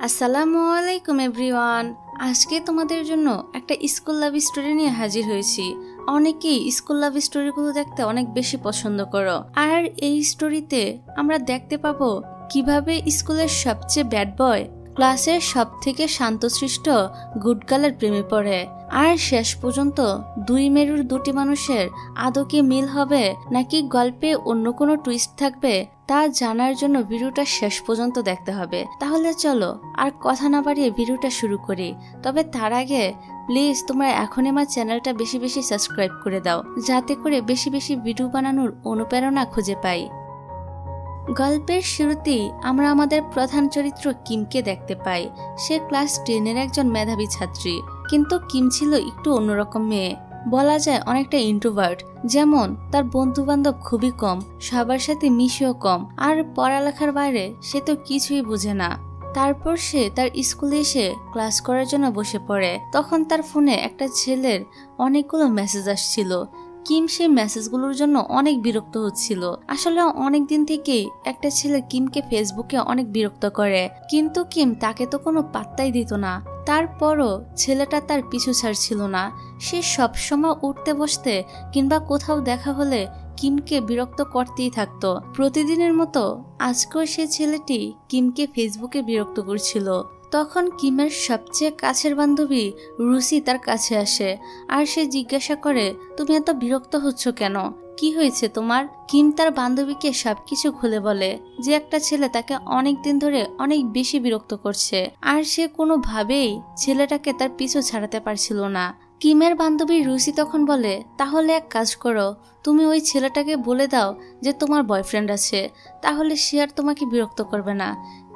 আসসালামু আলাইকুম এভরিওয়ান। আজকে তোমাদের জন্য একটা স্কুল লাভ স্টোরি নিয়ে হাজির হয়েছি। অনেকেই স্কুল লাভ স্টোরিগুলো দেখতে অনেক বেশি পছন্দ করো, আর এই স্টোরিতে আমরা দেখতে পাবো কিভাবে স্কুলের সবচেয়ে ব্যাড বয় ক্লাসের সব থেকে শান্তশিষ্ট গুড গার্লের প্রেমে পড়ে। আর শেষ পর্যন্ত দুই মেরুর দুটি মানুষের আদৌ কি মিল হবে নাকি গল্পে অন্য কোনো টুইস্ট থাকবে তা জানার জন্য ভিডিওটা শেষ পর্যন্ত দেখতে হবে। তাহলে চলো আর কথা না বাড়িয়ে ভিডিওটা শুরু করি। তবে তার আগে প্লিজ তোমরা এখনই আমার চ্যানেলটা বেশি বেশি সাবস্ক্রাইব করে দাও, যাতে করে বেশি বেশি ভিডিও বানানোর অনুপ্রেরণা খুঁজে পাই। গল্পের শুরুতেই আমরা আমাদের প্রধান চরিত্র কিমকে দেখতে পাই। সে ক্লাস 10-এর একজন মেধাবী ছাত্রী, কিন্তু কিম ছিল একটু অন্যরকম মেয়ে। বলা যায় অনেকটা ইন্ট্রোভার্ট, যেমন তার বন্ধু বান্ধব খুবই কম, সবার সাথে মিশেও কম, আর পড়ালেখার বাইরে সে তো কিছুই বুঝে না। তারপর সে তার স্কুলে এসে ক্লাস করার জন্য বসে পড়ে। তখন তার ফোনে একটা ছেলের অনেকগুলো মেসেজ আসছিল। কিম সেই মেসেজগুলোর জন্য অনেক বিরক্ত হচ্ছিল। আসলে অনেক দিন থেকেই একটা ছেলে কিমকে ফেসবুকে অনেক বিরক্ত করে, কিন্তু কিম তাকে তো কোনো পাত্তাই দিত না। তারপরও ছেলেটা তার পিছু ছাড়ছিল না। সে সবসময় উঠতে বসতে কিংবা কোথাও দেখা হলে কিমকে বিরক্ত করতেই থাকতো। প্রতিদিনের মতো আজকেও সে ছেলেটি কিমকে ফেসবুকে বিরক্ত করছিল। তখন কিমের সবচেয়ে কাছের বান্ধবী রুসি তার কাছে আসে, আর সে জিজ্ঞাসা করে, তুমি এত বিরক্ত হচ্ছ কেন, কি হয়েছে তোমার? কিম তার বান্ধবীকে সবকিছু খুলে বলে যে একটা ছেলে তাকে অনেক দিন ধরে অনেক বেশি বিরক্ত করছে, আর সে কোনোভাবেই ছেলেটাকে তার পিছু ছাড়াতে পারছিল না। কিমের বান্ধবী রুসি তখন বলে, তাহলে এক কাজ করো, তুমি ওই ছেলেটাকে বলে দাও যে তোমার বয়ফ্রেন্ড আছে, তাহলে সে আর তোমাকে বিরক্ত করবে না।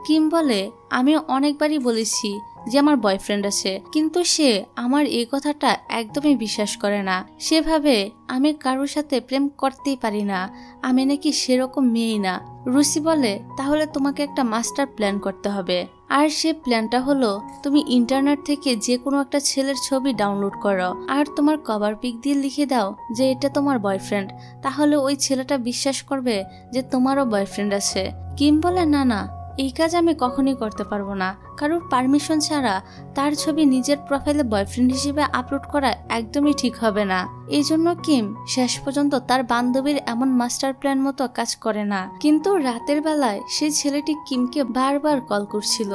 কিম বলে, আমি অনেকবারই বলেছি যে আমার বয়ফ্রেন্ড আছে, কিন্তু সে আমার এই কথাটা একদমই বিশ্বাস করে না। সে ভাবে আমি কারোর সাথে প্রেম করতেই পারি না, আমি নাকি সেরকম মেয়েই না। রুসি বলে, তাহলে তোমাকে একটা মাস্টার প্ল্যান করতে হবে, আর সে প্ল্যানটা হলো তুমি ইন্টারনেট থেকে যে কোনো একটা ছেলের ছবি ডাউনলোড করো, আর তোমার কভার পিক দিয়ে লিখে দাও যে এটা তোমার বয়ফ্রেন্ড। তাহলে ওই ছেলেটা বিশ্বাস করবে যে তোমারও বয়ফ্রেন্ড আছে। কিম বলে, না না, এই কাজ আমি কখনই করতে পারবো না। কারোর পারমিশন ছাড়া তার ছবি নিজের প্রোফাইলে বয়ফ্রেন্ড হিসেবে আপলোড করা একদমই ঠিক হবে না। এই জন্য কিম শেষ পর্যন্ত তার বান্ধবীর এমন মাস্টার প্ল্যান মতো কাজ করে না। কিন্তু রাতের বেলায় সেই ছেলেটি কিমকে বারবার কল করছিল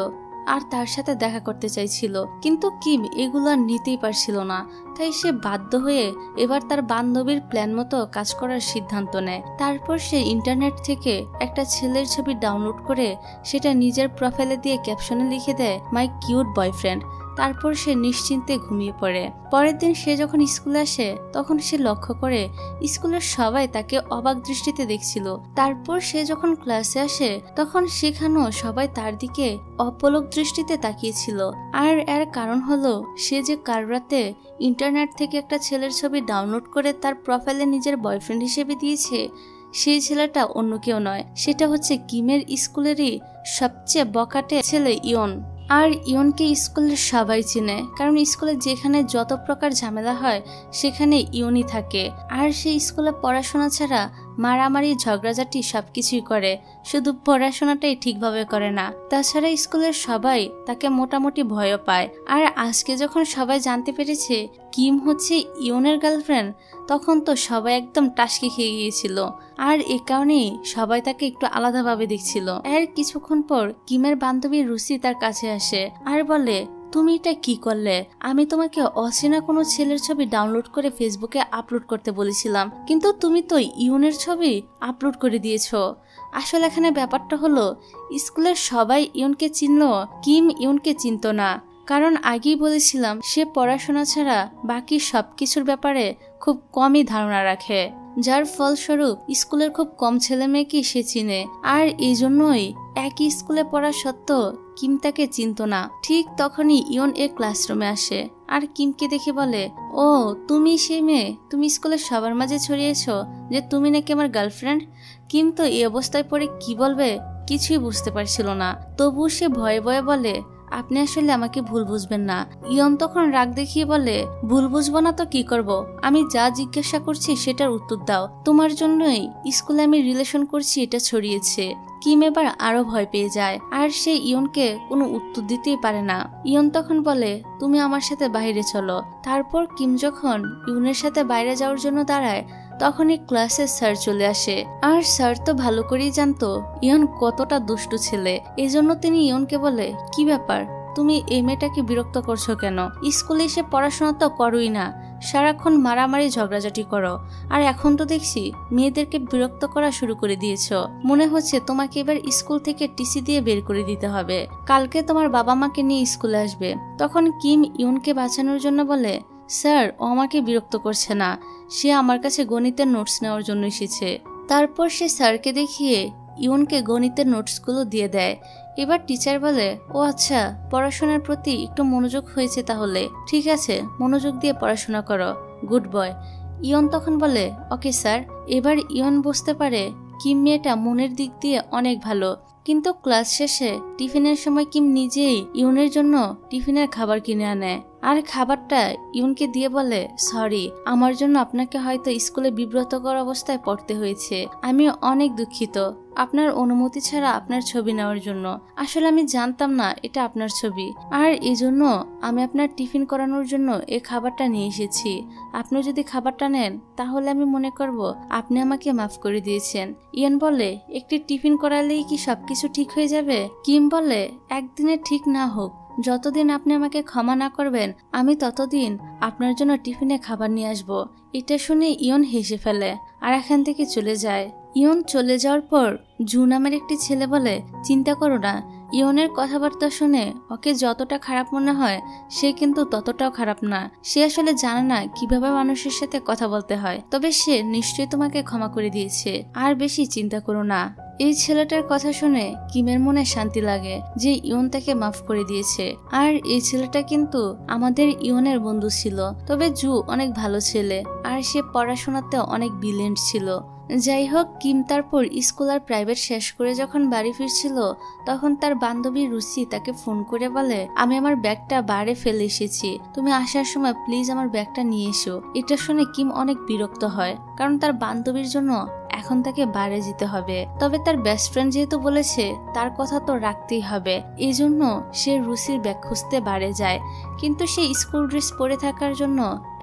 আর তার সাথে দেখা করতে চাইছিল, কিন্তু কিম এগুলো আর নিতেই পারছিল না। তাই সে বাধ্য হয়ে এবার তার বান্ধবীর প্ল্যান মতো কাজ করার সিদ্ধান্ত নেয়। তারপর সে ইন্টারনেট থেকে একটা ছেলের ছবি ডাউনলোড করে সেটা নিজের প্রোফাইলে দিয়ে ক্যাপশনে লিখে দেয়, মাই কিউট বয়ফ্রেন্ড। তারপর সে নিশ্চিন্তে ঘুমিয়ে পড়ে। পরের দিন সে যখন স্কুলে আসে তখন সে লক্ষ্য করে স্কুলের সবাই তাকে অবাক দৃষ্টিতে দেখছিল। তারপর সে যখন ক্লাসে আসে তখন সেখানেও সবাই তার দিকে অপলক দৃষ্টিতে তাকিয়েছিল। আর এর কারণ হলো সে যে কাল রাতে ইন্টারনেট থেকে একটা ছেলের ছবি ডাউনলোড করে তার প্রোফাইলে নিজের বয়ফ্রেন্ড হিসেবে দিয়েছে, সেই ছেলেটা অন্য কেউ নয়, সেটা হচ্ছে কিমের স্কুলেরই সবচেয়ে বকাটে ছেলে ইয়ন। আর ইয়নকে স্কুলের সবাই চিনে, কারণ স্কুলে যেখানে যত প্রকার ঝামেলা হয় সেখানে ইয়নই থাকে। আর সেই স্কুলে পড়াশোনা ছাড়া মারামারি ঝগড়াঝাটি সবকিছুই করে, শুধু পড়াশোনাটাই ঠিকভাবে করে না। তাছাড়া স্কুলের সবাই তাকে মোটামুটি ভয়ও পায়। আর আজকে যখন সবাই জানতে পেরেছে কিম হচ্ছে ইয়নের গার্লফ্রেন্ড, তখন তো সবাই একদম টাসকি খেয়ে গিয়েছিল। আর এ কারণেই সবাই তাকে একটু আলাদাভাবে দেখছিল। এর কিছুক্ষণ পর কিমের বান্ধবী রুসি তার কাছে আসে আর বলে, তুমি এটা কি করলে? আমি তোমাকে অচেনা কোনো ছেলের ছবি ডাউনলোড করে ফেসবুকে আপলোড করতে বলেছিলাম, কিন্তু তুমি তো ইয়নের ছবি আপলোড করে দিয়েছো। আসলে এখানে ব্যাপারটা হলো স্কুলের সবাই ইয়নকে চিনলো, কিম ইয়নকে চিনত না। কারণ আগেই বলেছিলাম সে পড়াশোনা ছাড়া বাকি সবকিছুর ব্যাপারে খুব কমই ধারণা রাখে, যার ফলস্বরূপ স্কুলের খুব কম ছেলে মেয়েকে সে চিনে। আর এই জন্যই একই স্কুলে পড়া সত্ত্বেও কিম তাকে চিনত না। ঠিক তখনই ইয়ন ক্লাসরুমে আসে আর কিমকে দেখে বলে, ও তুমি সেই মেয়ে, তুমি স্কুলের সবার মাঝে ছড়িয়েছো যে তুমি নাকি আমার গার্লফ্রেন্ড। কিম তো এই অবস্থায় পড়ে কি বলবে কিছুই বুঝতে পারছিল না। তবু সে ভয়ে ভয়ে বলে, আপনি আসলে আমাকে ভুল বুঝবেন না। ইয়ন তখন রাগ দেখিয়ে বলে, ভুল বুঝবো না তো কি করব? আমি যা জিজ্ঞাসা করছি সেটার উত্তর দাও। তোমার জন্যই স্কুলে আমি রিলেশন করছি এটা ছড়িয়েছে। কিম এবার আরো ভয় পেয়ে যায় আর সে ইয়নকে কোনো উত্তর দিতেই পারে না। ইয়ন তখন বলে, তুমি আমার সাথে বাইরে চলো। তারপর কিম যখন ইয়নের সাথে বাইরে যাওয়ার জন্য দাঁড়ায় তখনই ক্লাসে স্যার চলে আসে। আর স্যার তো ভালো করেই জানতো ইয়ন কতটা দুষ্টু ছেলে। এজন্য তিনি ইয়নকে বলে, কি ব্যাপার, তুমি এই মেয়েটাকে বিরক্ত করছো কেন? স্কুলে এসে পড়াশোনা তো করোই না, সারাক্ষণ মারামারি ঝগড়াঝাটি করো। আর এখন তো দেখছি মেয়েদেরকে বিরক্ত করা শুরু করে দিয়েছো। মনে হচ্ছে তোমাকে এবার স্কুল থেকে টিসি দিয়ে বের করে দিতে হবে। কালকে তোমার বাবা মাকে নিয়ে স্কুলে আসবে। তখন কিম ইয়নকে বাঁচানোর জন্য বলে, স্যার ও আমাকে বিরক্ত করছে না, সে আমার কাছে গণিতের নোটস নেওয়ার জন্য এসেছে। তারপর সে স্যারকে দেখিয়ে ইয়নকে গণিতের নোটসগুলো দিয়ে দেয়। এবার টিচার বলে, ও আচ্ছা, পড়াশোনার প্রতি একটু মনোযোগ হয়েছে তাহলে, ঠিক আছে, মনোযোগ দিয়ে পড়াশোনা করো, গুড বয়। ইয়ন তখন বলে, ওকে স্যার। এবার ইয়ন বুঝতে পারে কিম মেয়েটা মনের দিক দিয়ে অনেক ভালো। কিন্তু ক্লাস শেষে টিফিনের সময় কিম নিজেই ইয়নের জন্য টিফিনের খাবার কিনে আনে আর খাবারটা ইয়নকে দিয়ে বলে, সরি, আমার জন্য আপনাকে হয়তো স্কুলে বিব্রতকর অবস্থায় পড়তে হয়েছে। আমি অনেক দুঃখিত আপনার অনুমতি ছাড়া আপনার ছবি নেওয়ার জন্য। আসলে আমি জানতাম না এটা আপনার ছবি, আর এজন্য আমি আপনার টিফিন করানোর জন্য এই খাবারটা নিয়ে এসেছি। আপনি যদি খাবারটা নেন তাহলে আমি মনে করব আপনি আমাকে মাফ করে দিয়েছেন। ইয়ন বলে, একটি টিফিন করালেই কি সবকিছু ঠিক হয়ে যাবে? কিম বলে, একদিনে ঠিক না হোক, যতদিন আপনি আমাকে ক্ষমা না করবেন আমি ততদিন আপনার জন্য টিফিনে খাবার নিয়ে আসবো। এটা শুনে ইয়ন হেসে ফেলে আর এখান থেকে চলে যায়। ইয়ন চলে যাওয়ার পর জু নামের একটি ছেলে বলে, চিন্তা করো না, ইয়নের কথাবার্তা শুনে ওকে যতটা খারাপ মনে হয় সে কিন্তু ততটাও খারাপ না। সে আসলে জানে না কিভাবে মানুষের সাথে কথা বলতে হয়, তবে সে নিশ্চয়ই তোমাকে ক্ষমা করে দিয়েছে, আর বেশি চিন্তা করো না। এই ছেলেটার কথা শুনে কিমের মনে শান্তি লাগে যে ইয়ন তাকে মাফ করে দিয়েছে। আর এই ছেলেটা কিন্তু আমাদের ইয়নের বন্ধু ছিল, তবে জু অনেক ভালো ছেলে আর সে পড়াশোনাতে অনেক ব্রিলিয়েন্ট ছিল। যাই হোক, কিম তারপর স্কুল আর প্রাইভেট শেষ করে যখন বাড়ি ফিরছিল তখন তার বান্ধবী রুচি তাকে ফোন করে বলে, আমি আমার ব্যাগটা বারে ফেলে এসেছি, তুমি আসার সময় প্লিজ আমার ব্যাগটা নিয়ে এসো। এটা শুনে কিম অনেক বিরক্ত হয়, কারণ তার বান্ধবীর জন্য এখন তাকে বারে যেতে হবে। তবে তার বেস্ট ফ্রেন্ড যেহেতু বলেছে তার কথা তো রাখতেই হবে, এই জন্য সে রুচির ব্যাগ খুঁজতে বারে যায়। কিন্তু সে স্কুল ড্রেস পরে থাকার জন্য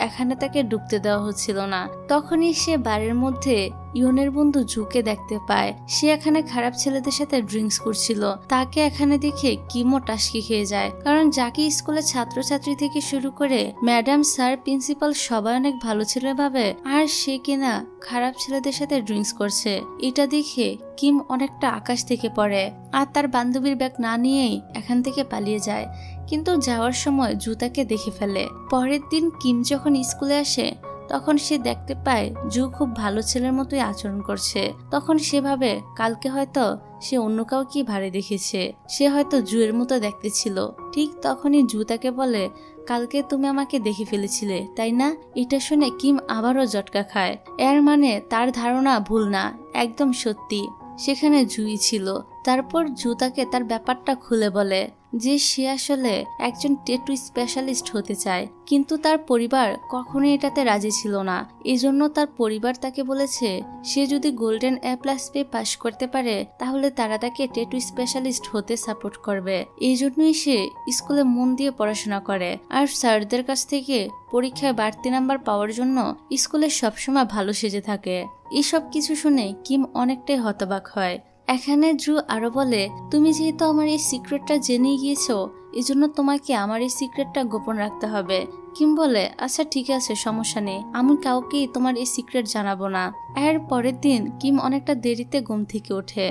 এখানে তাকে ঢুকতে দেওয়া হচ্ছিল না। তখনই সে বারের মধ্যে ইয়নের বন্ধু জুকে দেখতে পায়। সে এখানে খারাপ ছেলেদের সাথে ড্রিঙ্কস করছিল। তাকে এখানে দেখে কিমও টাসকি খেয়ে যায়, কারণ যাকে স্কুলে ছাত্রছাত্রী থেকে শুরু করে ম্যাডাম, স্যার, প্রিন্সিপাল সবাই অনেক ভালো ছেলে ভাবে, আর সে কিনা খারাপ ছেলেদের সাথে ড্রিঙ্কস করছে। এটা দেখে কিম অনেকটা আকাশ থেকে পড়ে আর তার বান্ধবীর ব্যাগ না নিয়েই এখান থেকে পালিয়ে যায়। কিন্তু যাওয়ার সময় জু তাকে দেখে ফেলে। পরের দিন কিম যখন স্কুলে আসে তখন সে দেখতে পায় জু খুব ভালো ছেলের মতোই আচরণ করছে। তখন সে ভাবে কালকে হয়তো সে অন্য কাউকে ভাড়ে দেখেছে, সে হয়তো জুয়ের মতো দেখতে ছিল। ঠিক তখনই জু তাকে বলে, কালকে তুমি আমাকে দেখে ফেলেছিলে তাই না? এটা শুনে কিম আবারও জটকা খায়। এর মানে তার ধারণা ভুল না, একদম সত্যি সেখানে জুই ছিল। তারপর জু তাকে তার ব্যাপারটা খুলে বলে যে সে আসলে একজন ট্যাটু স্পেশালিস্ট হতে চায়, কিন্তু তার পরিবার কখনোই এটাতে রাজি ছিল না। এজন্য তার পরিবার তাকে বলেছে সে যদি গোল্ডেন A+ পেয়ে পাশ করতে পারে তাহলে তারা তাকে ট্যাটু স্পেশালিস্ট হতে সাপোর্ট করবে। এই জন্যই সে স্কুলে মন দিয়ে পড়াশোনা করে আর স্যারদের কাছ থেকে পরীক্ষায় বাড়তি নাম্বার পাওয়ার জন্য স্কুলে সবসময় ভালো সেজে থাকে। এসব কিছু শুনে কিম অনেকটাই হতবাক হয়। এখানে জু আরো বলে, তুমি যেহেতু আমার এই সিক্রেটটা জেনে গিয়েছো এজন্য তোমাকে আমার এই সিক্রেটটা গোপন রাখতে হবে। কিম বলে, আচ্ছা ঠিক আছে, সমস্যা নেই, আমি কাউকেই তোমার এই সিক্রেট জানাবো না। এর পরের দিন কিম অনেকটা দেরিতে ঘুম থেকে ওঠে,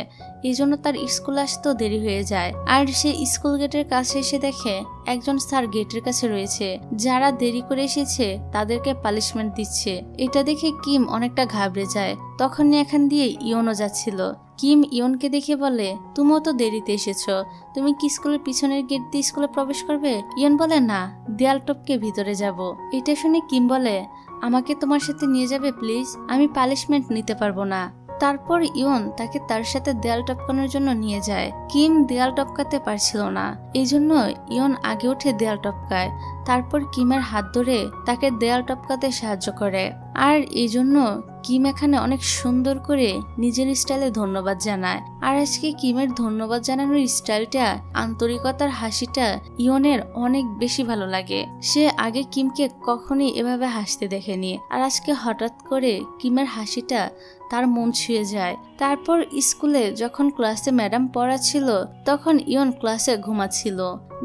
এই জন্য তার স্কুল আসতেও দেরি হয়ে যায়। আর সে স্কুল গেটের কাছে এসে দেখে একজন স্যার গেটের কাছে রয়েছে, যারা দেরি করে এসেছে তাদেরকে পানিশমেন্ট দিচ্ছে। এটা দেখে কিম অনেকটা ঘাবড়ে যায়। তখনই এখান দিয়ে ইয়নও যাচ্ছিল। কিম ইয়নকে দেখে বলে, তুমিও তো দেরিতে এসেছো, তুমি কি স্কুলের পিছনের গেট দিয়ে স্কুলে প্রবেশ করবে? ইয়ন বলে, না, দেয়াল টপকে ভিতরে যাব। এটা শুনে কিম বলে, আমাকে তোমার সাথে নিয়ে যাবে প্লিজ, আমি পানিশমেন্ট নিতে পারবো না। তারপর ইয়ন তাকে তার সাথে দেয়াল টপকানোর জন্য নিয়ে যায়। কিম দেয়াল টপকাতে পারছিল না, এই জন্য ইয়ন আগে উঠে দেয়াল টপকায়। তারপর কিমের হাত ধরে তাকে দেয়াল টপকাতে সাহায্য করে। আর এই জন্য কিম এখানে অনেক সুন্দর করে নিজের স্টাইলে ধন্যবাদ জানায়। আর আজকে কিমের ধন্যবাদ জানানোর স্টাইলটা, আন্তরিকতার হাসিটা ইয়নের অনেক বেশি ভালো লাগে। সে আগে কিমকে কখনোই এভাবে হাসতে দেখেনি, আর আজকে হঠাৎ করে কিমের হাসিটা তার মন ছুঁয়ে যায়। তারপর স্কুলে যখন ক্লাসে ম্যাডাম পড়াচ্ছিল তখন ইয়ন ক্লাসে ঘুমাচ্ছিল।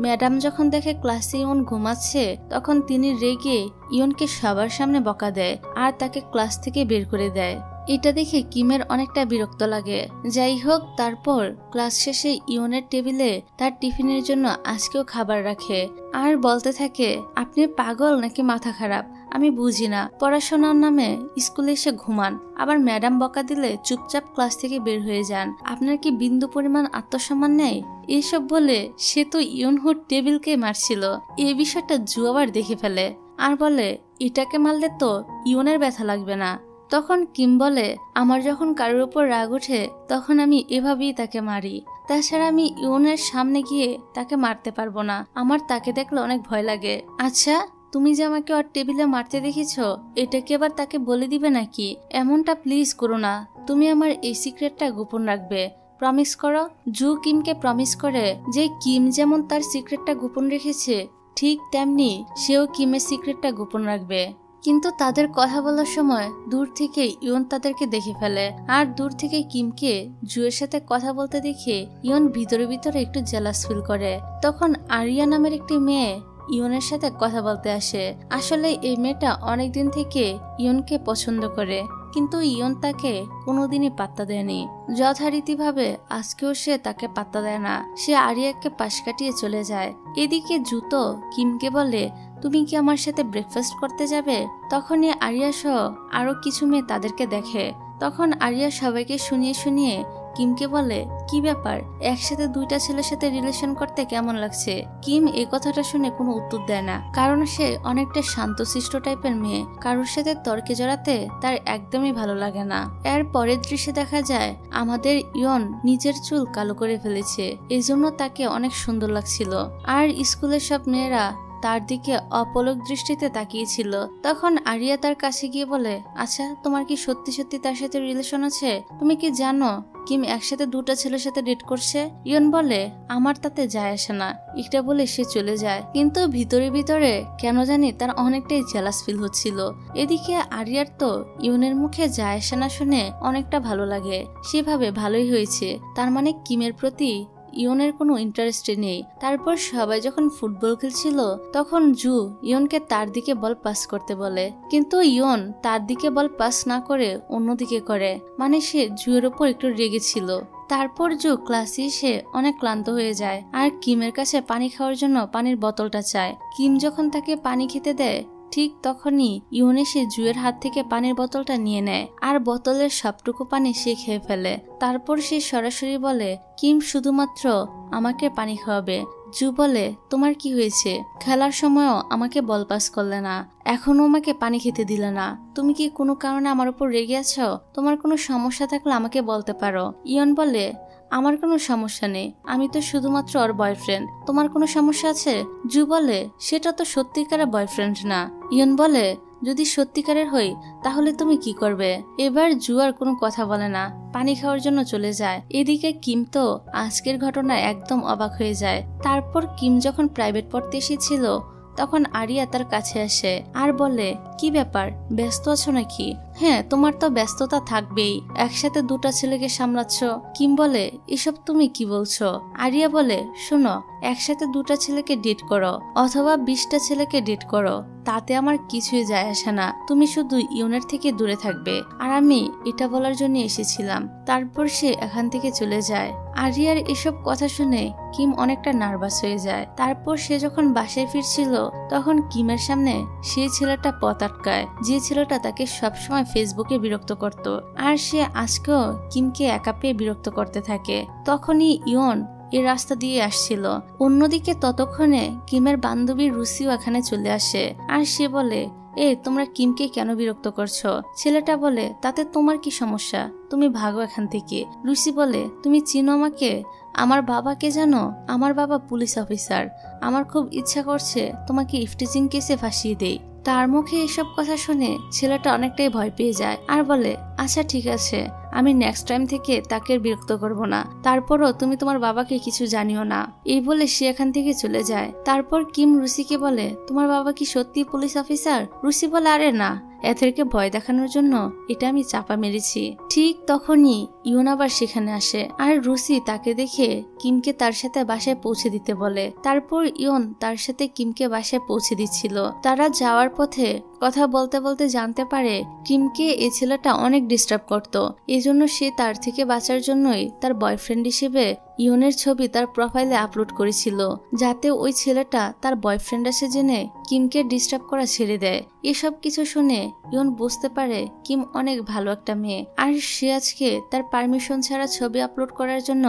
ম্যাডাম যখন দেখে ক্লাসে ইয়ন ঘুমাচ্ছে তখন তিনি রেগে ইয়নকে সবার সামনে বকা দেয় আর তাকে ক্লাস থেকে বের করে দেয়। এটা দেখে কিমের অনেকটা বিরক্ত লাগে। যাই হোক, তারপর ক্লাস শেষে ইয়নের টেবিলে তার টিফিনের জন্য আজকেও খাবার রাখে আর বলতে থাকে, আপনি পাগল নাকি মাথা খারাপ? আমি বুঝি না, পড়াশোনার নামে স্কুলে এসে ঘুমান, আবার ম্যাডাম বকা দিলে চুপচাপ ক্লাস থেকে বের হয়ে যান। আপনার কি বিন্দু পরিমাণ আত্মসম্মান নেই? এইসব বলে সে তো ইয়নহুর টেবিলকে মারছিল। এই বিষয়টা জু আবার দেখে ফেলে আর বলে, এটাকে মারলে তো ইয়নের ব্যথা লাগবে না। তখন কিম বলে, আমার যখন কারোর উপর রাগ ওঠে তখন আমি এভাবেই তাকে মারি। তাছাড়া আমি ইয়নের সামনে গিয়ে তাকে মারতে পারবো না, আমার তাকে দেখলে অনেক ভয় লাগে। আচ্ছা, তুমি যে আমাকে ওর টেবিলে মারতে দেখেছো, এটা কি আবার তাকে বলে দিবে নাকি? এমনটা প্লিজ করো না, তুমি আমার এই সিক্রেটটা গোপন রাখবে, প্রমিস করো। জু কিমকে প্রমিস করে যে কিম যেমন তার সিক্রেটটা গোপন রেখেছে ঠিক তেমনি সেও কিমের সিক্রেটটা গোপন রাখবে। কিন্তু তাদের কথা বলার সময় দূর থেকে ইয়ন তাদেরকে দেখে ফেলে আর দূর থেকে কিমকে জুয়ের সাথে কথা বলতে দেখে ইয়ন ভিতরে ভিতরে একটু জেলাস ফিল করে। তখন আরিয়া নামের একটি মেয়ে ইয়নের সাথে কথা বলতে আসে। আসলে এই মেয়েটা অনেকদিন থেকে ইয়নকে পছন্দ করে, কিন্তু ইয়ন তাকে কোনোদিনই পাত্তা দেয়নি। যথারীতিভাবে আজকেও সে তাকে পাত্তা দেয় না, সে আরিয়াকে পাশ কাটিয়ে চলে যায়। এদিকে জুতো কিমকে বলে, তুমি কি আমার সাথে ব্রেকফাস্ট করতে যাবে? তখনই আরিয়া সহ আরো কিছু মেয়ে তাদেরকে দেখে। তখন আরিয়া সবাইকে শুনিয়ে শুনিয়ে কিমকে বলে, কি ব্যাপার, একসাথে দুইটা ছেলের সাথে রিলেশন করতে কেমন লাগছে? কিম এই কথাটা শুনে কোনো উত্তর দেয় না, কারণ সে অনেকটা শান্তশিষ্ট টাইপের মেয়ে, কারোর সাথে তর্কে জড়াতে তার একদমই ভালো লাগে না। এর পরের দৃশ্যে দেখা যায় আমাদের ইয়ন নিজের চুল কালো করে ফেলেছে, এই জন্য তাকে অনেক সুন্দর লাগছিল। আর স্কুলের সব মেয়েরা তার দিকে অপলক দৃষ্টিতে তাকিয়েছিল। তখন আরিয়া তার কাছে গিয়ে বলে, আচ্ছা, তোমার কি সত্যি সত্যি তার সাথে রিলেশন আছে? তুমি কি জানো কিম একসাথে দুটা ছেলের সাথে ডেট করছে? ইয়ন বলে, আমার তাতে যায় আসে না। এটা বলে সে চলে যায়, কিন্তু ভিতরে ভিতরে কেন জানি তার অনেকটাই জেলাস ফিল হচ্ছিল। এদিকে আরিয়ার তো ইয়নের মুখে যায় আসে না শুনে অনেকটা ভালো লাগে। সেভাবে ভালোই হয়েছে, তার মানে কিমের প্রতি ইয়নের কোনো ইন্টারেস্টে নেই। তারপর সবাই যখন ফুটবল খেলছিল তখন জু ইয়নকে তার দিকে বল পাস করতে বলে, কিন্তু ইয়ন তার দিকে বল পাস না করে অন্যদিকে করে, মানে সে জুয়ের ওপর একটু রেগেছিল। তারপর জু ক্লাসে এসে অনেক ক্লান্ত হয়ে যায় আর কিমের কাছে পানি খাওয়ার জন্য পানির বোতলটা চায়। কিম যখন তাকে পানি খেতে দেয় ঠিক তখনই ইয়ন এসে জুয়ের হাত থেকে পানির বোতলটা নিয়ে নেয় আর বোতলের সবটুকু পানি সে খেয়ে ফেলে। তারপর সে সরাসরি বলে, কিম শুধুমাত্র আমাকে পানি খাওয়াবে। জু বলে, তোমার কি হয়েছে? খেলার সময়ও আমাকে বল পাস করলে না, এখনো আমাকে পানি খেতে দিলে না, তুমি কি কোনো কারণে আমার উপর রেগে আছো? তোমার কোনো সমস্যা থাকলে আমাকে বলতে পারো। ইয়ন বলে, আমার কোনো সমস্যা নেই, আমি তো শুধুমাত্র ওর বয়ফ্রেন্ড, তোমার কোনো সমস্যা আছে? জু বলে, সেটা তো সত্যিকারের বয়ফ্রেন্ড না। ইয়ন বলে, যদি সত্যিকারের হই তাহলে তুমি কি করবে? এবার জু আর কোনো কথা বলে না, পানি খাওয়ার জন্য চলে যায়। এদিকে কিম তো আজকের ঘটনায় একদম অবাক হয়ে যায়। তারপর কিম যখন প্রাইভেট পড়তে এসেছিল তখন আরিয়া তার কাছে আসে আর বলে, কি ব্যাপার, ব্যস্ত আছো নাকি? হ্যাঁ, তোমার তো ব্যস্ততা থাকবেই, একসাথে দুটা ছেলেকে সামলাচ্ছ। কিম বলে, এসব তুমি কি বলছো? আরিয়া বলে, শোনো, একসাথে দুটা ছেলেকে ডেট করো অথবা 20টা ছেলেকে ডেট করো, তাতে আমার কিছুই যায় আসে না, তুমি শুধু ইয়নের থেকে দূরে থাকবে। আর আমি এটা বলার জন্য এসেছিলাম। তারপর সে এখান থেকে চলে যায়। আরিয়ার এসব কথা শুনে কিম অনেকটা নার্ভাস হয়ে যায়। তারপর সে যখন বাসায় ফিরছিল তখন কিমের সামনে সেই ছেলেটা পথ আটকায়, যে ছেলেটা তাকে সবসময় ফেসবুকে বিরক্ত করত। আর সে আজকেও কিমকে একা পেয়ে বিরক্ত করতে থাকে। তখনই ইয়ন এই রাস্তা দিয়ে আসছিল। অন্যদিকে ততক্ষণে কিমের বান্ধবী রুসিও এখানে চলে আসে আর সে বলে, তোমরা কিমকে কেন বিরক্ত করছো? ছেলেটা বলে, তাতে তোমার কি সমস্যা, তুমি ভাগো এখান থেকে। লুসি বলে, তুমি চিনো আমাকে? আমার বাবাকে জানো? আমার বাবা পুলিশ অফিসার। আমার খুব ইচ্ছা করছে তোমাকে ইফটিজিং কেসে ফাঁসিয়ে দেই। তার মুখে এসব কথা শুনে ছেলেটা অনেকটাই ভয় পেয়ে যায় আর বলে, আচ্ছা ঠিক আছে, আমি নেক্সট টাইম থেকে তাকে বিরক্ত করব না। তারপরও তুমি তোমার বাবাকে কিছু জানিও না। এই বলে সে এখান থেকে চলে যায়। তারপর কিম রুসিকে বলে, তোমার বাবা কি সত্যি পুলিশ অফিসার? রুসি বলে, আরে না, এদেরকে ভয় দেখানোর জন্য এটা আমি চাপা মেরেছি। ঠিক তখনই ইউন আবার সেখানে আসে আর রুসি তাকে দেখে কিমকে তার সাথে বাসায় পৌঁছে দিতে বলে। তারপর ইউন তার সাথে কিমকে বাসায় পৌঁছে দিচ্ছিল। তারা যাওয়ার পথে কথা বলতে বলতে জানতে পারে কিমকে এই ছেলেটা অনেক ডিস্টার্ব করত। এজন্য সে তার থেকে বাঁচার জন্যই তার বয়ফ্রেন্ড হিসেবে ইউনের ছবি তার প্রোফাইলে আপলোড করেছিল, যাতে ওই ছেলেটা তার বয়ফ্রেন্ড আসে জেনে কিমকে ডিস্টার্ব করা ছেড়ে দেয়। এসব কিছু শুনে ইউন বুঝতে পারে কিম অনেক ভালো একটা মেয়ে আর সে আজকে তার পারমিশন ছাড়া ছবি আপলোড করার জন্য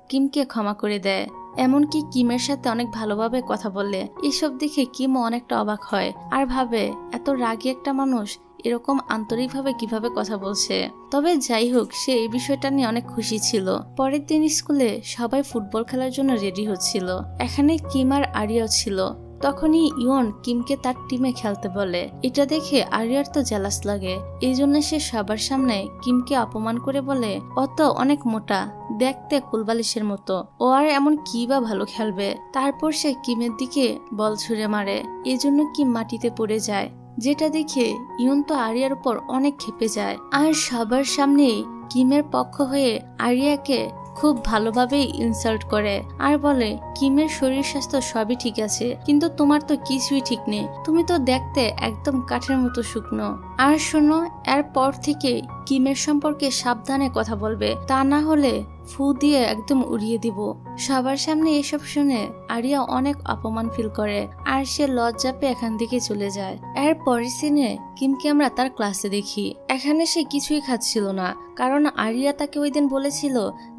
কিমকে ক্ষমা করে দেয়। এমনকি কিমের সাথে অনেক ভালোভাবে কথা বলে। এসব দেখে কিমও অনেকটা অবাক হয় আর ভাবে, এত রাগী একটা মানুষ এরকম আন্তরিকভাবে কিভাবে কথা বলছে। তবে যাই হোক, সে এই বিষয়টা নিয়ে অনেক খুশি ছিল। পরের দিন স্কুলে সবাই ফুটবল খেলার জন্য রেডি হচ্ছিল। এখানে কিম আর আরিয়াও ছিল। তখনই ইয়ন কিমকে তার টিমে খেলতে বলে। এটা দেখে আরিয়ার তো জেলাস লাগে। এই জন্য সে সবার সামনে কিমকে অপমান করে বলে, ও তো অনেক মোটা, দেখতে কুলবালিশের মতো, ও আর এমন কি বা ভালো খেলবে। তারপর সে কিমের দিকে বল ছুঁড়ে মারে। এই জন্য কিম মাটিতে পড়ে যায়, যেটা দেখে ইয়ন তো আরিয়ার উপর অনেক ক্ষেপে যায় আর সবার সামনেই কিমের পক্ষ হয়ে আরিয়াকে খুব ভালোভাবে ইনসাল্ট করে আর বলে, কিমের শরীর স্বাস্থ্য সবই ঠিক আছে, কিন্তু তোমার তো কিছুই ঠিক নেই, তুমি তো দেখতে একদম কাঠের মতো শুকনো। আর শোনো, এরপর থেকে কিমের সম্পর্কে সাবধানে কথা বলবে, তা না হলে ফু দিয়ে একদম উড়িয়ে দিব। সবার সামনে এসব শুনে আরিয়া অনেক অপমান ফিল করে আর সে লজ্জা পেয়ে এখান থেকে চলে যায়। এর পরের সিনে কিমকে আমরা তার ক্লাসে দেখি। এখানে সে কিছুই খাচ্ছিল না, কারণ আরিয়া তাকে ওই দিন বলেছিল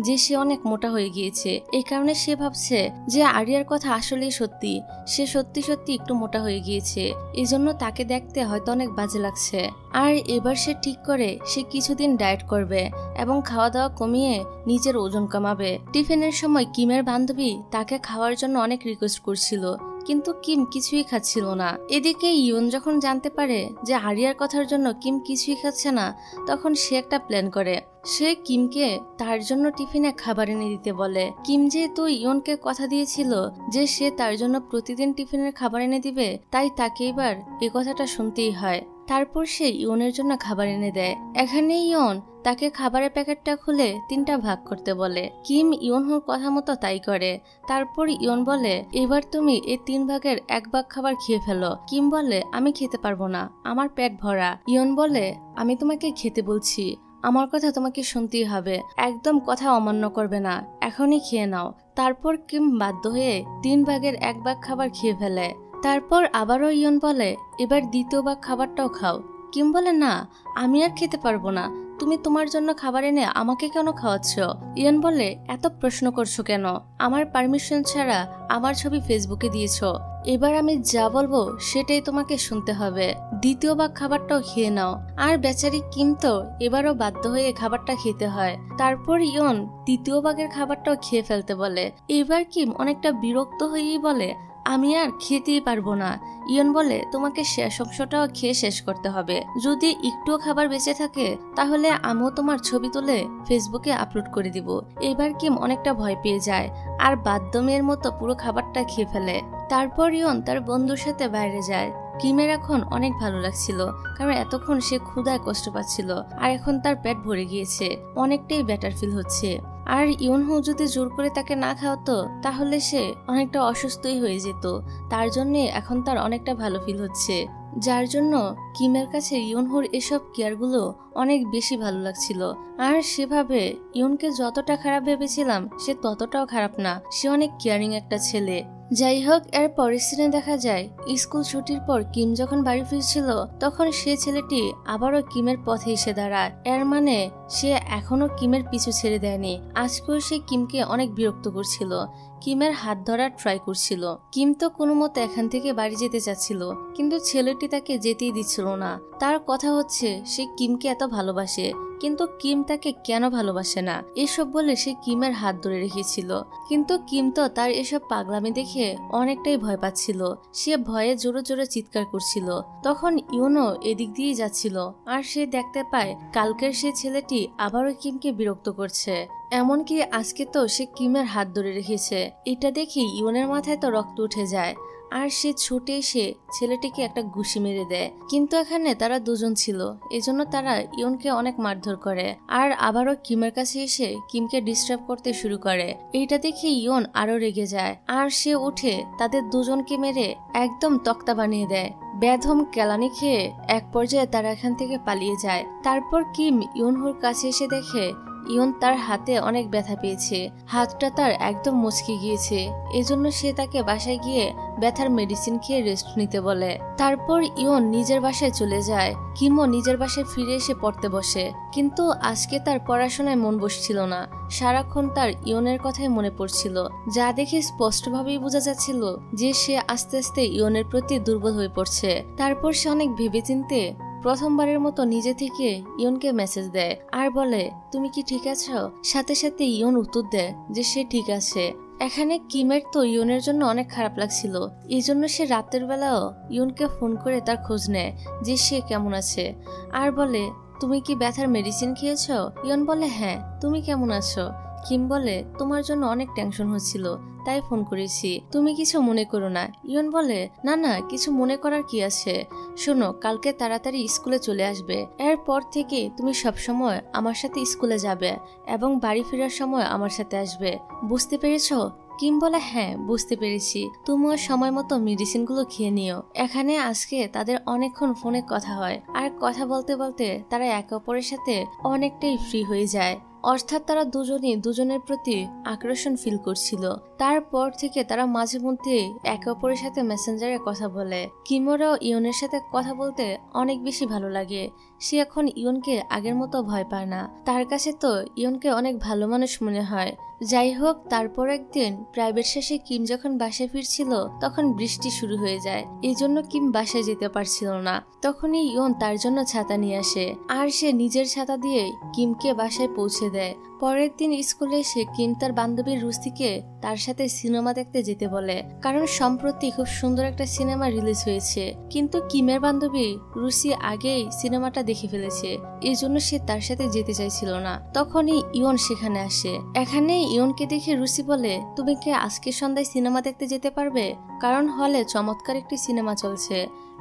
যে সে অনেক মোটা হয়ে গিয়েছে। এই কারণে সে ভাবছে যে আরিয়ার কথা আসলেই সত্যি, সে সত্যি সত্যি একটু মোটা হয়ে গিয়েছে, এজন্য তাকে দেখতে হয়তো অনেক বাজে লাগছে। আর এবার সে ঠিক করে সে কিছুদিন ডায়েট করবে এবং খাওয়া দাওয়া কমিয়ে নিজের ওজন কমাবে। টিফিনের সময় কিমের বান্ধবী তাকে খাওয়ার জন্য অনেক রিকোয়েস্ট করছিল, কিন্তু কিম কিছুই খাচ্ছিল না। এদিকে ইয়ন যখন জানতে পারে যে আরিয়ার কথার জন্য কিম কিছুই খাচ্ছে না, তখন সে একটা প্ল্যান করে। সে কিমকে তার জন্য টিফিনে খাবার এনে দিতে বলে। কিম যেহেতু ইয়নকে কথা দিয়েছিল যে সে তার জন্য প্রতিদিন টিফিনের খাবার এনে দিবে, তাই তাকে এবার এই কথাটা শুনতেই হয়। তারপর সে ইয়নের জন্য খাবার এনে দেয়। এখানে ইয়ন তাকে খাবারের প্যাকেটটা খুলে 3টা ভাগ করতে বলে। কিম ইয়নহোর কথা মতো তাই করে। তারপর ইয়ন বলে, এবার তুমি এই 3 ভাগের 1 ভাগ খাবার খেয়ে ফেলো। কিম বলে, আমি খেতে পারবো না, আমার পেট ভরা। ইয়ন বলে, আমি তোমাকে খেতে বলছি, আমার কথা তোমাকে শুনতেই হবে, একদম কথা অমান্য করবে না, এখনই খেয়ে নাও। তারপর কিম বাধ্য হয়ে 3 ভাগের 1 ভাগ খাবার খেয়ে ফেলে। তারপর আবারও ইয়ন বলে, এবার 2য় ভাগ খাবারটাও খাও। কিম বলে, না, আমি আর খেতে পারবো না, তুমি তোমার জন্য খাবার এনে আমাকে কেন খাওয়াচ্ছ? ইয়ন বলে, এত প্রশ্ন করছো কেন? আমার পারমিশন ছাড়া আমার ছবি ফেসবুকে দিয়েছো, এবার আমি যা বলবো সেটাই তোমাকে শুনতে হবে। 2য় ভাগ খাবারটাও খেয়ে নাও। আর বেচারি কিম তো এবারও বাধ্য হয়ে খাবারটা খেতে হয়। তারপর ইয়ন 3য় ভাগের খাবারটাও খেয়ে ফেলতে বলে। এবার কিম অনেকটা বিরক্ত হয়েই বলে, আমি আর খেতেই পারবো না। ইয়ন বলে, তোমাকে শেষ অংশটাও খেয়ে শেষ করতে হবে, যদি একটুও খাবার বেঁচে থাকে তাহলে আমিও তোমার ছবি তুলে ফেসবুকে আপলোড করে দিব। এবার কিম অনেকটা ভয় পেয়ে যায় আর বাধ্য মেয়ের মতো পুরো খাবারটা খেয়ে ফেলে। তারপর ইয়ন তার বন্ধুর সাথে বাইরে যায়। কিমের এখন অনেক ভালো লাগছিল, কারণ এতক্ষণ সে ক্ষুধায় কষ্ট পাচ্ছিল আর এখন তার পেট ভরে গিয়েছে, অনেকটাই বেটার ফিল হচ্ছে। আর ইয়নহো যদি জোর করে তাকে না খাওয়াতো তাহলে সে অনেকটা অসুস্থই হয়ে যেত, তার জন্য এখন তার অনেকটা ভালো ফিল হচ্ছে, যার জন্য কিমের কাছে ইয়নহোর এসব কেয়ারগুলো অনেক বেশি ভালো লাগছিল। আর সেভাবে ইয়নকে যতটা খারাপ ভেবেছিলাম সে ততটাও খারাপ না, সে অনেক কেয়ারিং একটা ছেলে। যাই হোক, এর পরের সিনে দেখা যায় স্কুল ছুটির পর কিম যখন বাড়ি ফিরছিল তখন সে ছেলেটি আবারও কিমের পথে এসে দাঁড়ায়। এর মানে সে এখনো কিমের পিছু ছেড়ে দেয়নি। আজকেও সে কিমকে অনেক বিরক্ত করছিল, কিমের হাত ধরার ট্রাই করছিল। কিম তো কোনো মতে এখান থেকে বাড়ি যেতে চাচ্ছিল, কিন্তু ছেলেটি তাকে যেতেই দিচ্ছিল না। তার কথা হচ্ছে সে কিমকে এত ভালোবাসে, কিন্তু কিম তাকে কেন ভালোবাসে না এসব বলে সে কিমের হাত ধরে রেখেছিল। কিন্তু কিম তো তার এসব পাগলামি দেখে অনেকটাই ভয় পাচ্ছিল। সে ভয়ে জোরে জোরে চিৎকার করছিল। তখন ইউনো এদিক দিয়ে যাচ্ছিল, আর সে দেখতে পায় কালকের সে ছেলেটি আবারও কিমকে বিরক্ত করছে। এমনকি আজকে তো সে কিমের হাত ধরে রেখেছে। এটা দেখে ইউনের মাথায় তো রক্ত উঠে যায়, আর সে ছুটে এসে ছেলেটিকে একটা ঘুষি মেরে দেয়। কিন্তু এখানে তারা দুজন ছিল, এজন্য তারা ইয়নকে অনেক মারধর করে, আর আবারও কিমের কাছে এসে কিমকে ডিস্টার্ব করতে শুরু করে। এইটা দেখে ইয়ন আরো রেগে যায়, আর সে উঠে তাদের দুজনকে মেরে একদম তক্তা বানিয়ে দেয়। বেধম কেলানি খেয়ে এক পর্যায়ে তারা এখান থেকে পালিয়ে যায়। তারপর কিম ইয়নহুর কাছে এসে দেখে ইয়ন তার হাতে অনেক ব্যথা পেয়েছে, হাতটা তার একদম মুচকে গিয়েছে। এজন্য সে তাকে বাসায় গিয়ে ব্যথার মেডিসিন খেয়ে রেস্ট নিতে বলে। তারপর ইয়ন নিজের বাসায় চলে যায়। কিমও নিজের বাসায় ফিরে এসে পড়তে বসে, কিন্তু আজকে তার পড়াশোনায় মন বসছিল না। সারাক্ষণ তার ইয়নের কথাই মনে পড়ছিল, যা দেখে স্পষ্টভাবেই বোঝা যাচ্ছিল যে সে আস্তে আস্তে ইয়নের প্রতি দুর্বল হয়ে পড়ছে। তারপর সে অনেক ভেবেচিন্তে প্রথমবারের মতো নিজে থেকে ইয়নকে মেসেজ দেয় আর বলে, তুমি কি ঠিক আছো? সাথে সাথে ইয়ন উত্তর দেয় যে সে ঠিক আছে। এখানে কিমের তো ইয়নের জন্য অনেক খারাপ লাগছিল, এই জন্য সে রাতের বেলাও ইয়নকে ফোন করে তার খোঁজ নেয় যে সে কেমন আছে, আর বলে, তুমি কি ব্যথার মেডিসিন খেয়েছো? ইয়ন বলে, হ্যাঁ। তুমি কেমন আছো? কিম বলে, তোমার জন্য অনেক টেনশন হচ্ছিল, তাই ফোন করেছি, তুমি কিছু মনে করো না। ইয়ন বলে, না না, কিছু মনে করার কি আছে। শোনো, কালকে তাড়াতাড়ি স্কুলে চলে আসবে। এরপর থেকে তুমি সবসময় আমার সাথে স্কুলে যাবে এবং বাড়ি ফেরার সময় আমার সাথে আসবে, বুঝতে পেরেছো? কিম বলে, হ্যাঁ বুঝতে পেরেছি, তুমিও সময় মতো মেডিসিনগুলো খেয়ে নিও। এখানে আজকে তাদের অনেকক্ষণ ফোনে কথা হয়, আর কথা বলতে বলতে তারা একে অপরের সাথে অনেকটাই ফ্রি হয়ে যায়। অর্থাৎ তারা দুজনই দুজনের প্রতি আকর্ষণ ফিল করছিল। তারপর থেকে তারা মাঝে মধ্যে একে অপরের সাথে মেসেঞ্জারে কথা বলে। কিমোরও ইয়নের সাথে কথা বলতে অনেক বেশি ভালো লাগে। সে এখন ইয়নকে আগের মতো ভয় পায় না। তার কাছে তো ইয়নকে অনেক ভালো মানুষ মনে হয়। যাই হোক, তারপর একদিন প্রাইভেট শেষে কিম যখন বাসায় ফিরছিল তখন বৃষ্টি শুরু হয়ে যায়, এই জন্য কিম বাসায় যেতে পারছিল না। তখনই ইয়ন তার জন্য ছাতা নিয়ে আসে, আর সে নিজের ছাতা দিয়ে কিমকে বাসায় পৌঁছে দেয়। পরের দিন স্কুলে এসে কিম তার বান্ধবী রুসিকে তার সাথে সিনেমা দেখতে যেতে বলে, কারণ সম্প্রতি খুব সুন্দর একটা সিনেমা রিলিজ হয়েছে। কিন্তু কিমের বান্ধবী রুসি আগেই সিনেমাটা দেখে ফেলেছে, এই জন্য সে তার সাথে যেতে চাইছিল না। তখনই ইয়ন সেখানে আসে। এখানে ইয়নকে দেখে রুসি বলে, তুমি কি আজকে সন্ধ্যায় সিনেমা দেখতে যেতে পারবে? কারণ হলে চমৎকার একটি সিনেমা চলছে।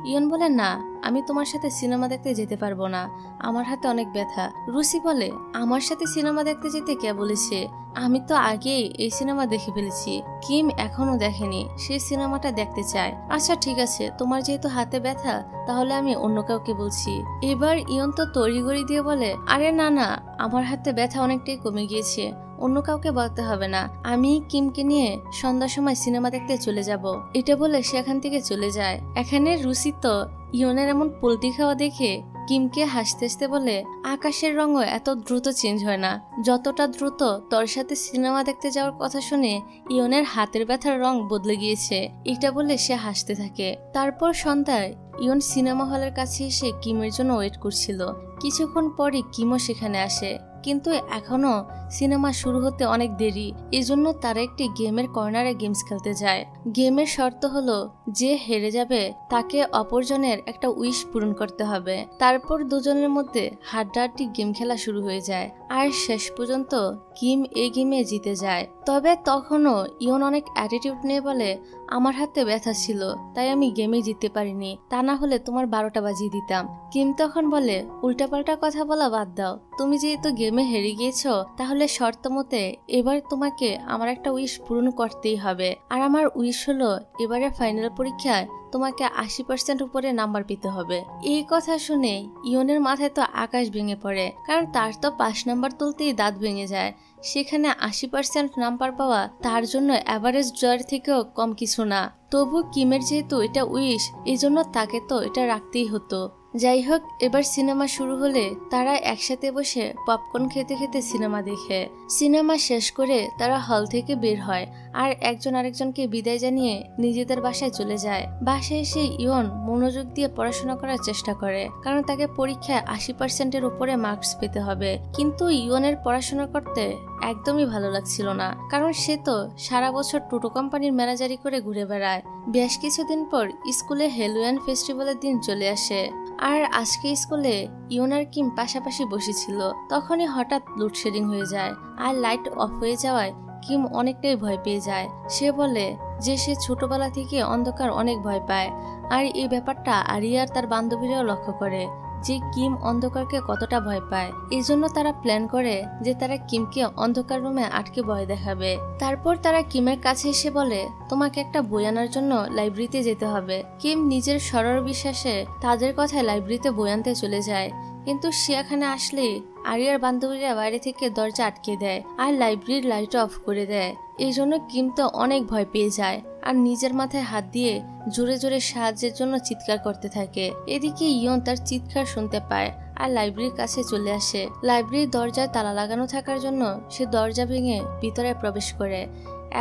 ইয়ন বলে, না, আমি তোমার সাথে সিনেমা দেখতে যেতে পারবো না, আমার হাতে অনেক ব্যথা। রুসি বলে, আমার সাথে সিনেমা দেখতে যেতে কে বলেছে? আমি তো আগেই এই সিনেমা দেখে ফেলেছি। কিম এখনো দেখেনি, সে সিনেমাটা দেখতে চায়। আচ্ছা ঠিক আছে, তোমার যেহেতু হাতে ব্যথা, তাহলে আমি অন্য কাউকে বলছি। এবার ইয়ন তো তড়িঘড়ি দিয়ে বলে, আরে না না, আমার হাতে ব্যথা অনেকটাই কমে গিয়েছে, অন্য কাউকে বলতে হবে না, আমি কিমকে নিয়ে সন্ধ্যার সময় সিনেমা দেখতে চলে যাব। এটা বলে সে এখান থেকে চলে যায়। এখানে রুসি তো ইয়নের এমন পোল্টি খাওয়া দেখে কিমকে হাসতে হাসতে বলে, আকাশের রঙও এত দ্রুত চেঞ্জ হয় না, যতটা দ্রুত তোর সাথে সিনেমা দেখতে যাওয়ার কথা শুনে ইয়নের হাতের ব্যথার রং বদলে গিয়েছে। এটা বলে সে হাসতে থাকে। তারপর সন্ধ্যায় ইয়ন সিনেমা হলের কাছে এসে কিমের জন্য ওয়েট করছিল। কিছুক্ষণ পরই কিমও সেখানে আসে, কিন্তু এখনো সিনেমা শুরু হতে অনেক দেরি, এজন্য তারা একটি গেমের কর্নারে গেমস খেলতে যায়। গেমের শর্ত হলো যে হেরে যাবে তাকে অপরজনের একটা উইশ পূরণ করতে হবে। তারপর দুজনের মধ্যে হাড্ডাহাড্ডি গেম খেলা শুরু হয়ে যায়, আর শেষ পর্যন্ত কিম এই গেমে জিতে যায়। তবে তখনও ইয়ন অনেক অ্যাটিটিউড নিয়ে বলে, আমার হাতে ব্যথা ছিল তাই আমি গেমে জিততে পারিনি, তা না হলে তোমার 12টা বাজিয়ে দিতাম। কিম তখন বলে, উল্টাপাল্টা কথা বলা বাদ দাও, তুমি যেহেতু গেমে হেরে গিয়েছো তাহলে শর্ত মতে এবার তোমাকে আমার একটা উইশ পূরণ করতেই হবে। আর আমার উইশ হলো এবারে ফাইনাল পরীক্ষায় তোমাকে 80% উপরে নাম্বার পেতে হবে। এই কথা শুনে ইয়নের মাথায় তো আকাশ ভেঙে পড়ে, কারণ তার তো 5 নাম্বার তুলতেই দাঁত ভেঙে যায়। সেখানে 80% নাম্বার পাওয়া তার জন্য এভারেজ জয়ের থেকেও কম কিছু না। তবু কিমের যেহেতু এটা উইশ, এই জন্য তাকে তো এটা রাখতেই হতো। যাই হোক, এবার সিনেমা শুরু হলে তারা একসাথে বসে পপকর্ন খেতে খেতে সিনেমা দেখে। সিনেমা শেষ করে তারা হল থেকে বের হয় আর একজন আরেকজনকে বিদায় জানিয়ে নিজেদের বাসায় চলে যায়। বাসায় এসে ইয়ন মনোযোগ দিয়ে পড়াশোনা করার চেষ্টা করে, কারণ তাকে পরীক্ষায় 80%-এর উপরে মার্কস পেতে হবে। কিন্তু ইয়নের পড়াশোনা করতে একদমই ভালো লাগছিল না, কারণ সে তো সারা বছর টোটো কোম্পানির ম্যানেজারি করে ঘুরে বেড়ায়। বেশ কিছুদিন পর স্কুলে হ্যালোউইন ফেস্টিভ্যালের দিন চলে আসে, আর আজকে স্কুলে ইয়ন আর কিম পাশাপাশি বসেছিল। তখনই হঠাৎ লোডশেডিং হয়ে যায় আর লাইট অফ হয়ে যাওয়ায় কিম অনেকটাই ভয় পেয়ে যায়। সে বলে যে সে ছোটবেলা থেকে অন্ধকার অনেক ভয় পায়, আর এই ব্যাপারটা আরিয়া আর তার বান্ধবীরাও লক্ষ্য করে যে কিম অন্ধকারকে কতটা ভয় পায়। এই জন্য তারা প্ল্যান করে যে তারা কিমকে অন্ধকার রুমে আটকে ভয় দেখাবে। তারপর তারা কিমের কাছে এসে বলে তোমাকে একটা বই আনার জন্য লাইব্রেরিতে যেতে হবে। কিম নিজের সরল বিশ্বাসে তাদের কথায় লাইব্রেরিতে বই আনতে চলে যায়, কিন্তু সে এখানে আসলে আরিয়ার বান্ধবীরা বাইরে থেকে দরজা আটকে দেয় আর লাইব্রেরির লাইট অফ করে দেয়। এই জন্য কিম তো অনেক ভয় পেয়ে যায় আর নিজের মাথায় হাত দিয়ে জোরে জোরে সাহায্যের জন্য চিৎকার করতে থাকে। এদিকে ইয়ন তার চিৎকার শুনতে পায় আর লাইব্রেরির কাছে চলে আসে। লাইব্রেরির দরজায় তালা লাগানো থাকার জন্য সে দরজা ভেঙে ভিতরে প্রবেশ করে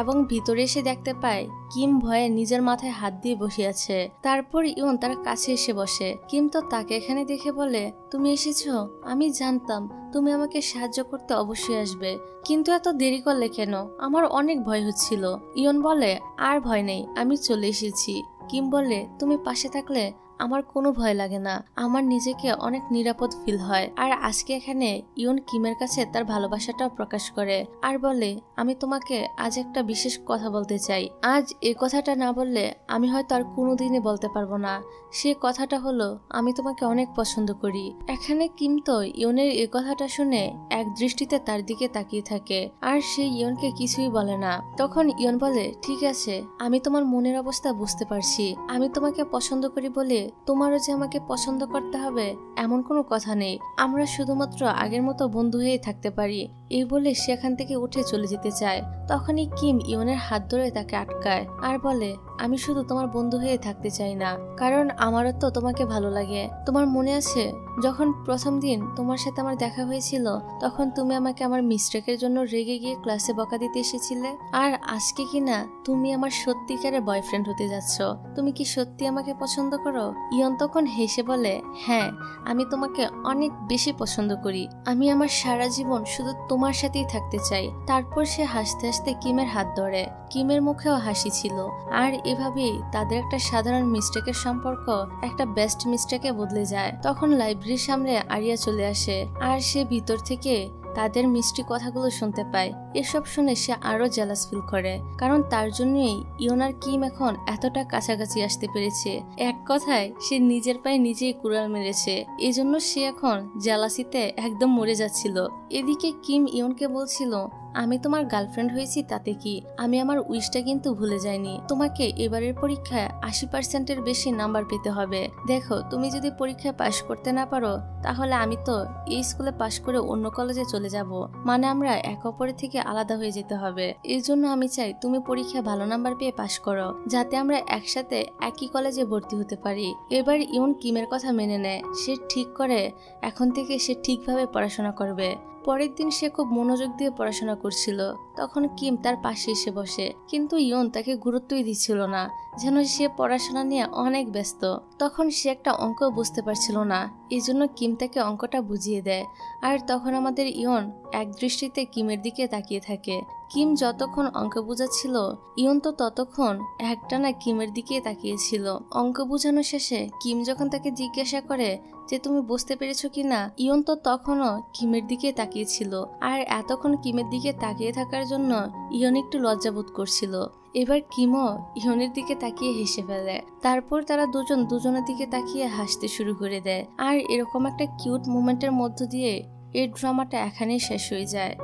এবং ভিতরে এসে দেখতে পায় কিম ভয়ে নিজের মাথায় হাত দিয়ে বসে আছে। তারপর ইয়ন তার কাছে এসে বসে। কিম তো তাকে এখানে দেখে বলে তুমি এসেছো, আমি জানতাম তুমি আমাকে সাহায্য করতে অবশ্যই আসবে, কিন্তু এত দেরি করলে কেন? আমার অনেক ভয় হচ্ছিল। ইয়ন বলে আর ভয় নেই, আমি চলে এসেছি। কিম বলে তুমি পাশে থাকলে আমার কোনো ভয় লাগে না, আমার নিজেকে অনেক নিরাপদ ফিল হয়। আর আজকে এখানে ইয়ন কিমের কাছে তার ভালোবাসাটাও প্রকাশ করে আর বলে আমি তোমাকে আজ একটা বিশেষ কথা বলতে চাই। আজ এই কথাটা না বললে আমি হয়তো আর কোনোদিনই বলতে পারবো না। সে কথাটা হলো আমি তোমাকে অনেক পছন্দ করি। এখানে কিম তো ইয়নের এই কথাটা শুনে এক দৃষ্টিতে তার দিকে তাকিয়ে থাকে আর সে ইয়নকে কিছুই বলে না। তখন ইয়ন বলে ঠিক আছে, আমি তোমার মনের অবস্থা বুঝতে পারছি। আমি তোমাকে পছন্দ করি বলে তোমারও যে আমাকে পছন্দ করতে হবে এমন কোনো কথা নেই। আমরা শুধুমাত্র আগের মতো বন্ধু হয়ে থাকতে পারি। এই বলে সেখান থেকে উঠে চলে যেতে চায়। তখনই কিম ইয়নের হাত ধরে তাকে আটকায় আর বলে আমি শুধু তোমার বন্ধু হয়ে থাকতে চাই না, কারণ আমারও তো তোমাকে ভালো লাগে। তোমার মনে আছে যখন প্রথম দিন তোমার সাথে আমার দেখা হয়েছিল, তখন তুমি আমাকে আমার মিস্টেকের জন্য রেগে গিয়ে ক্লাসে বকা দিতে এসেছিলে? আর আজকে কিনা তুমি আমার সত্যিকারের বয়ফ্রেন্ড হতে যাচ্ছ। তুমি কি সত্যি আমাকে পছন্দ করো? ইয়ন তখন হেসে বলে হ্যাঁ, আমি তোমাকে অনেক বেশি পছন্দ করি। আমি আমার সারা জীবন শুধু তোমার সাথেই থাকতে চাই। তারপর সে হাসতে হাসতে কিমের হাত ধরে। কিমের মুখেও হাসি ছিল, আর এভাবেই তাদের একটা সাধারণ মিস্টেকের সম্পর্ক একটা বেস্ট মিস্টেকে বদলে যায়। তখন লাইব্রেরির সামনে আরিয়া চলে আসে আর সে ভিতর থেকে তাদের মিষ্টি কথাগুলো শুনতে পায়। এসব শুনে সে আরো জেলাস ফিল করে, কারণ তার জন্যই ইয়ন আর কিম এখন এতটা কাছাকাছি আসতে পেরেছে। এক কথায় সে নিজের পায়ে নিজেই কুড়াল মেরেছে। এজন্য সে এখন জেলাসিতে একদম মরে যাচ্ছিল। এদিকে কিম ইয়নকে বলছিল আমি তোমার গার্লফ্রেন্ড হয়েছি তাতে কি, আমি আমার উইশটা কিন্তু ভুলে যাইনি। তোমাকে এবারের পরীক্ষায় 80%-এর বেশি নাম্বার পেতে হবে। দেখো, তুমি যদি পরীক্ষায় পাশ করতে না পারো তাহলে আমি তো এই স্কুলে পাশ করে অন্য কলেজে চলে যাব, মানে আমরা এক অপরের থেকে আলাদা হয়ে যেতে হবে। এই জন্য আমি চাই তুমি পরীক্ষায় ভালো নাম্বার পেয়ে পাশ করো, যাতে আমরা একসাথে একই কলেজে ভর্তি হতে পারি। এবার ইয়ন কিমের কথা মেনে নেয়। সে ঠিক করে এখন থেকে সে ঠিকভাবে পড়াশোনা করবে। পরের দিন সে খুব মনোযোগ দিয়ে পড়াশোনা করছিল। তখন কিম তার পাশে এসে বসে, কিন্তু ইয়ন তাকে গুরুত্বই দিচ্ছিল না, যেন সে পড়াশোনা নিয়ে অনেক ব্যস্ত। তখন সে একটা অঙ্ক বুঝতে পারছিল না, এই জন্য কিম তাকে অঙ্কটা বুঝিয়ে দেয়। আর তখন আমাদের ইয়ন এক দৃষ্টিতে কিমের দিকে তাকিয়ে থাকে। কিম যতক্ষণ অঙ্ক বুঝাচ্ছিল ইয়ন তো ততক্ষণ একটানা কিমের দিকে তাকিয়েছিল। অঙ্ক বুঝানো শেষে কিম যখন তাকে জিজ্ঞাসা করে যে তুমি বুঝতে পেরেছো কিনা, ইয়ন তো তখনও কিমের দিকে তাকিয়েছিল। আর এতক্ষণ কিমের দিকে তাকিয়ে থাকার জন্য ইয়ন একটু লজ্জাবোধ করছিল। এবার কিমও ইয়নের দিকে তাকিয়ে হেসে ফেলে। তারপর তারা দুজন দুজনের দিকে তাকিয়ে হাসতে শুরু করে দেয়। আর এরকম একটা কিউট মোমেন্টের মধ্য দিয়ে এই ড্রামাটা এখানেই শেষ হয়ে যায়।